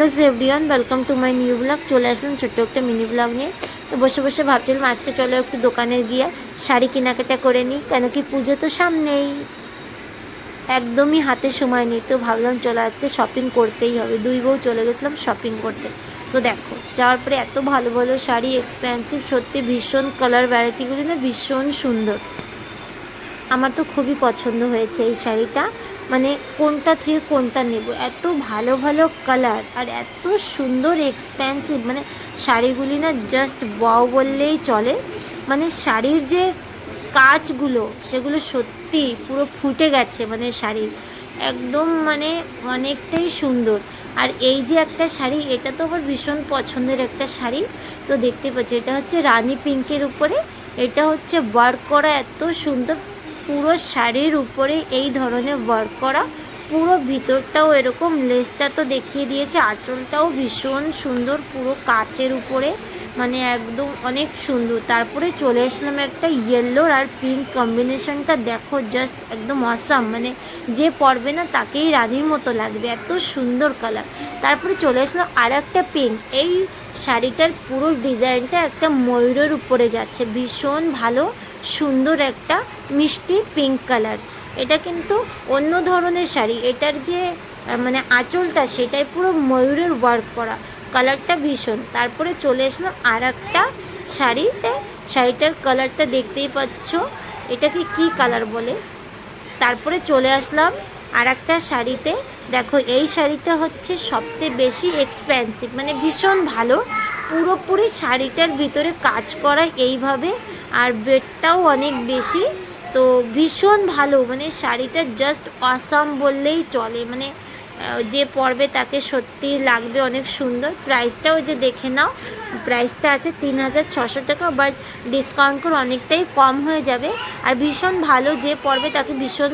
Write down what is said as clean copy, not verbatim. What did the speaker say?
Hello everyone, welcome to my new blog. চলে আসলাম ছোট্ট একটা মিনি ব্লগ নিয়ে। তো বসে বসে ভাবছিলাম আজকে চলো একটু দোকানে গিয়ে শাড়ি কেনাকাটা করে নিই, কেন কি পুজো তো সামনেই, একদমই হাতে সময় নেই। তো ভাবলাম চলো আজকে শপিং করতেই হবে। দুই বউ চলে গেছিলাম শপিং করতে। তো দেখো যাওয়ার পরে এত ভালো ভালো শাড়ি, এক্সপেন্সিভ, সত্যি ভীষণ কালার ভ্যারাইটিগুলি না ভীষণ সুন্দর। আমার তো খুবই পছন্দ হয়েছে এই শাড়িটা। মানে কোনটা থেকে কোনটা নেব, এত ভালো ভালো কালার আর এত সুন্দর এক্সপেন্সিভ। মানে শাড়িগুলি না জাস্ট ওয়াও বললেই চলে। মানে শাড়ির যে কাজগুলো সেগুলো সত্যি পুরো ফুটে গেছে, মানে শাড়ির একদম মানে অনেকটাই সুন্দর। আর এই যে একটা শাড়ি, এটা তো আমার ভীষণ পছন্দের একটা শাড়ি। তো দেখতে পাচ্ছি এটা হচ্ছে রানী পিঙ্কের উপরে, এটা হচ্ছে ওয়ার্ক করা এত সুন্দর। পুরো শাড়ির উপরে এই ধরনের ওয়ার্ক করা, পুরো ভিতরটাও এরকম, লেসটা তো দেখিয়ে দিয়েছে, আঁচলটাও ভীষণ সুন্দর পুরো কাচের উপরে, মানে একদম অনেক সুন্দর। তারপরে চলে আসলাম একটা ইয়েলোর আর পিঙ্ক কম্বিনেশনটা, দেখো জাস্ট একদম অসাম। মানে যে পরবে না তাকেই রানীর মতো লাগবে, এত সুন্দর কালার। তারপরে চলে আসলাম আর একটা পিঙ্ক। এই শাড়িটার পুরো ডিজাইনটা একটা ময়ূরের উপরে যাচ্ছে, ভীষণ ভালো সুন্দর একটা মিষ্টি পিঙ্ক কালার। এটা কিন্তু অন্য ধরনের শাড়ি, এটার যে মানে আঁচলটা সেটাই পুরো ময়ূরের ওয়ার্ক করা, কালারটা ভীষণ। তারপরে চলে আসলাম আর একটা শাড়িতে, শাড়িটার কালারটা দেখতেই পাচ্ছ, এটাকে কি কালার বলে। তারপরে চলে আসলাম আর একটা শাড়িতে, দেখো এই শাড়িটা হচ্ছে সবচেয়ে বেশি এক্সপেন্সিভ, মানে ভীষণ ভালো, পুরোপুরি শাড়িটার ভিতরে কাজ করা এইভাবে, আর ওয়েটটাও অনেক বেশি। তো ভীষণ ভালো, মানে শাড়িটা জাস্ট অসাম বললেই চলে। মানে যে পরবে তাকে সত্যি লাগবে অনেক সুন্দর। প্রাইসটাও যে দেখে নাও, প্রাইসটা আছে 3600 টাকা, বাট ডিসকাউন্ট করে অনেকটাই কম হয়ে যাবে। আর ভীষণ ভালো, যে পরবে তাকে ভীষণ